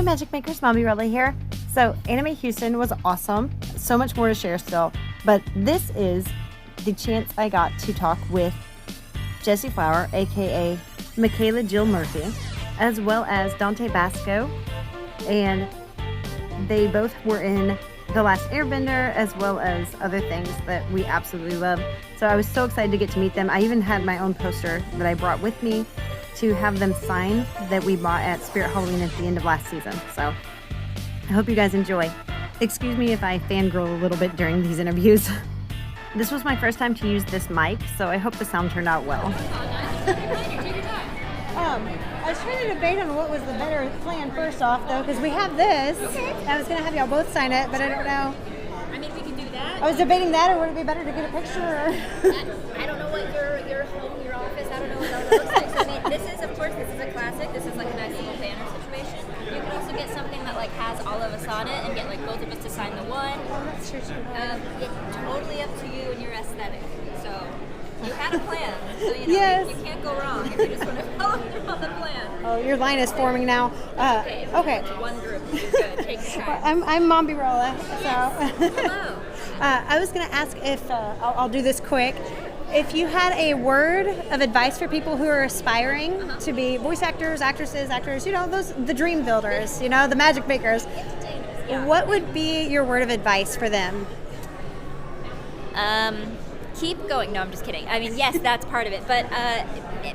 Magic Makers, Mombierella here. So Anime Houston was awesome. So much more to share still. But this is the chance I got to talk with Jessie Flower, aka Michaela Jill Murphy, as well as Dante Basco. And they both were in The Last Airbender, as well as other things that we absolutely love. So I was so excited to get to meet them. I even had my own poster that I brought with me to have them sign that we bought at Spirit Halloween at the end of last season. So I hope you guys enjoy. Excuse me if I fangirl a little bit during these interviews. This was my first time to use this mic, so I hope the sound turned out well. I was trying to debate on what was the better plan first off, though, because we have this. Okay. I was going to have y'all both sign it, but I don't know. I mean, we can do that. I was debating that, or would it be better to get a picture? I don't know what your home, your office, I don't know what that looks like. So, I mean, this is, of course, this is a classic. This is like a nice little banner situation. You can also get something that like has all of us on it and get like both of us to sign the one. Oh, that's true. It's totally up to you and your aesthetic. So you had a plan, so you know yes. you can't go wrong if you just want to follow through on the plan. Oh, your line is forming now. Okay. One group. You're good. Take your time. I'm Mombierella. So. Hello. I was going to ask if I'll do this quick. If you had a word of advice for people who are aspiring to be voice actors, actors, you know, the dream builders, you know, the magic makers, what would be your word of advice for them? Keep going. No, I'm just kidding. I mean, yes, that's part of it, but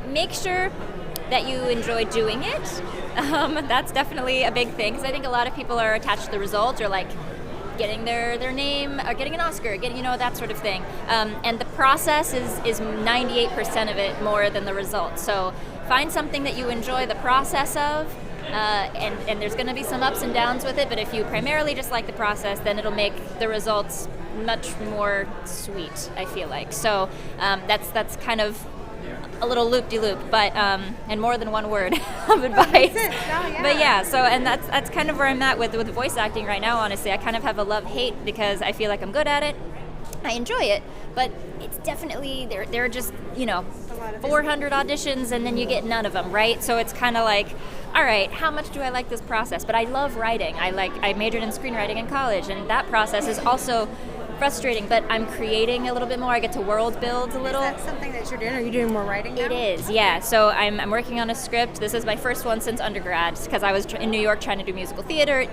make sure that you enjoy doing it. That's definitely a big thing, because I think a lot of people are attached to the result, or like getting their name, or getting an Oscar, getting, you know, that sort of thing. And the process is 98% of it more than the result. So find something that you enjoy the process of, and there's going to be some ups and downs with it, but if you primarily just like the process, then it'll make the results much more sweet, I feel like. So that's kind of a little loop-de-loop, but and more than one word of advice. But yeah, so and that's kind of where I'm at with voice acting right now. Honestly, I kind of have a love-hate, because I feel like I'm good at it, I enjoy it, but it's definitely there are just, you know, 400 auditions and then you get none of them, right? So it's kind of like, all right, how much do I like this process? But I love writing. I majored in screenwriting in college, and that process is also frustrating, but I'm creating a little bit more. I get to world build a little. Is that something that you're doing? Are you doing more writing now? It is, yeah. So I'm working on a script. This is my first one since undergrad, because I was in New York trying to do musical theater.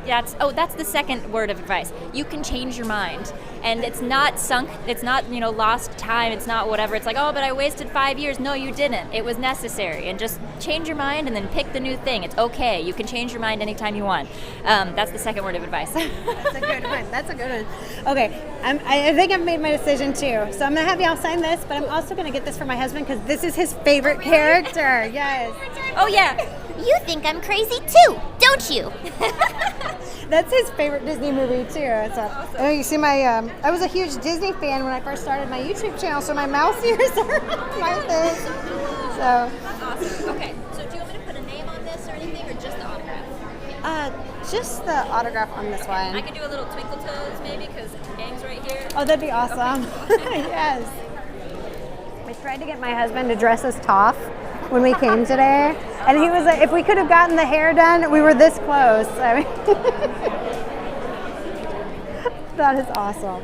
That's the second word of advice. You can change your mind, and it's not sunk. It's not, you know, lost time. It's not whatever. It's like, oh, but I wasted 5 years. No, you didn't. It was necessary, and just change your mind and then pick the new thing. It's okay. You can change your mind anytime you want. That's the second word of advice. That's a good one. That's a good one. Okay, I think I've made my decision too. So I'm gonna have y'all sign this, but I'm also gonna get this for my husband, because this is his favorite character. Yes. Oh yeah. You think I'm crazy too, don't you? That's his favorite Disney movie too. So, awesome. Oh, you see my, I was a huge Disney fan when I first started my YouTube channel, so my mouse ears are my thing. So. That's awesome. Okay, so do you want me to put a name on this or anything, or just the autograph? Just the autograph on this one. I could do a little twinkle toes maybe, because Gang's right here. Oh, that'd be awesome. Okay. Yes. We tried to get my husband to dress as Toph when we came today, and he was like, if we could have gotten the hair done, we were this close. I mean, that is awesome.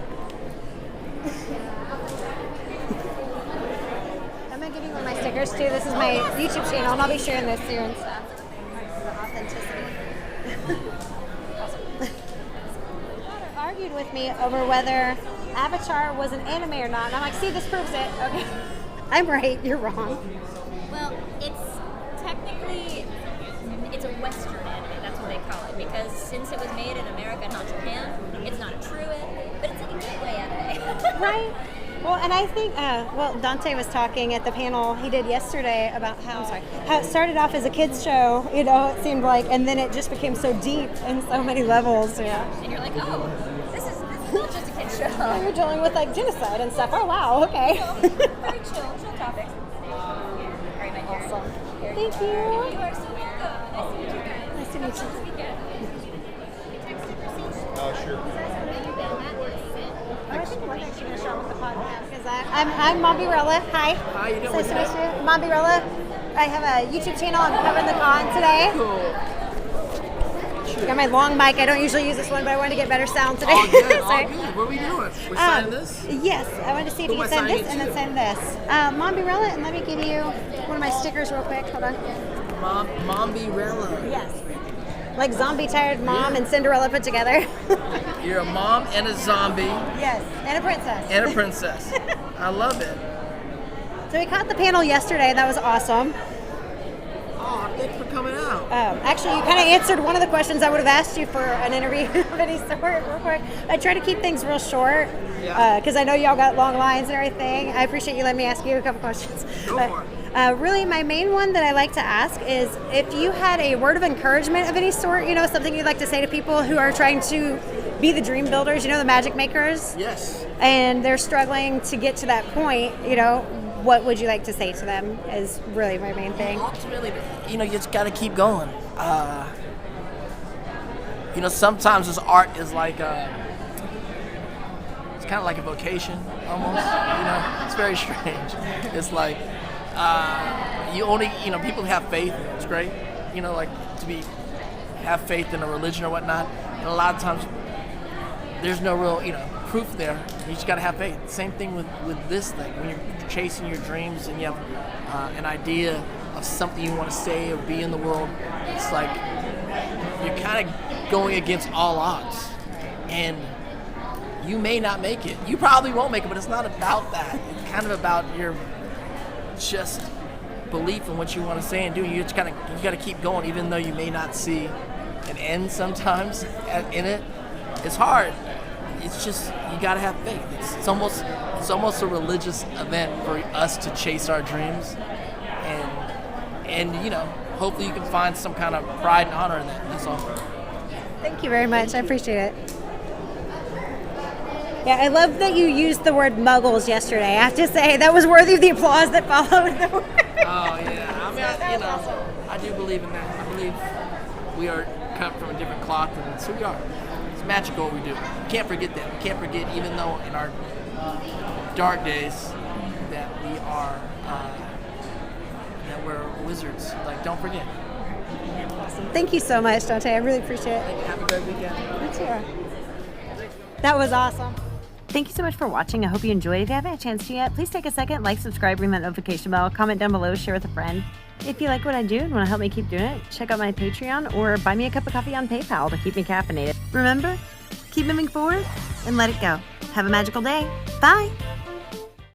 I'm gonna give you one of my stickers too. This is my YouTube channel, and I'll be sharing this soon. The authenticity. Awesome. Argued with me over whether Avatar was an anime or not, and I'm like, see, this proves it. Okay, I'm right, you're wrong. Well, it's technically, it's a Western anime, that's what they call it, because since it was made in America, not Japan, it's not a true it, but it's like a gateway anime. Right. Well, and I think, Dante was talking at the panel he did yesterday about how it started off as a kids show, you know, it seemed like, and then it just became so deep in so many levels. Yeah. And you're like, oh, this is not just a kids show. Yeah, you're dealing with like genocide and stuff. Oh, wow, okay. Very chill topics. Awesome. Thank you. You are so welcome. Nice to meet you guys. Nice to meet you. Sure. I think we're actually going to start with the podcast, because I'm Mombierella. Hi. Hi, you doing? Nice to meet you. Mombierella. I have a YouTube channel. I'm covering the con today. Cool. Got my long mic. I don't usually use this one, but I wanted to get better sound today. All good, So- all good. What are we doing? We signing this? Yes, I wanted to see if you Who could am I sign this and signing then sign this. Mombierella, and let me give you one of my stickers real quick. Hold on. Mombierella. Yes. Like zombie tired mom and Cinderella put together. You're a mom and a zombie Yes, and a princess. and a princess. I love it. So we caught the panel yesterday. That was awesome. Oh, thanks for coming out. Actually, you kind of answered one of the questions I would have asked you for an interview of any sort, real quick. I try to keep things real short because I know y'all got long lines and everything. I appreciate you letting me ask you a couple questions. Go for it. Really, my main one that I like to ask is if you had a word of encouragement of any sort, you know, something you'd like to say to people who are trying to be the dream builders, you know, the magic makers, Yes. and they're struggling to get to that point, you know, what would you like to say to them is really my main thing. Ultimately, you know, you just got to keep going. You know, sometimes this art is like it's kind of like a vocation almost. You know, it's very strange. It's like you only, you know, people have faith. It's great. You know, like have faith in a religion or whatnot. And a lot of times there's no real, you know, proof there. You just got to have faith. Same thing with this thing. When you're chasing your dreams and you have an idea of something you want to say or be in the world, it's like you're kind of going against all odds. And you may not make it. You probably won't make it, but it's not about that. It's kind of about your just belief in what you want to say and do. You just you got to keep going, even though you may not see an end sometimes in it. It's hard. It's just you gotta have faith. It's almost a religious event for us to chase our dreams, and you know, hopefully you can find some kind of pride and honor in that. That's all. Thank you very much. I appreciate it. Yeah, I love that you used the word muggles yesterday. I have to say that was worthy of the applause that followed the word. Oh yeah, I mean, you know, I do believe in that. I believe we are cut from a different cloth, and so we are. It's magical what we do. We can't forget that. We can't forget, even though in our dark days, that we are, that we're wizards. Like, don't forget. Awesome. Thank you so much, Dante. I really appreciate it. Have a great weekend. You too. That was awesome. Thank you so much for watching. I hope you enjoyed. If you haven't had a chance to yet, please take a second, like, subscribe, ring that notification bell, comment down below, share with a friend. If you like what I do and want to help me keep doing it, check out my Patreon or buy me a cup of coffee on PayPal to keep me caffeinated. Remember, keep moving forward and let it go. Have a magical day. Bye.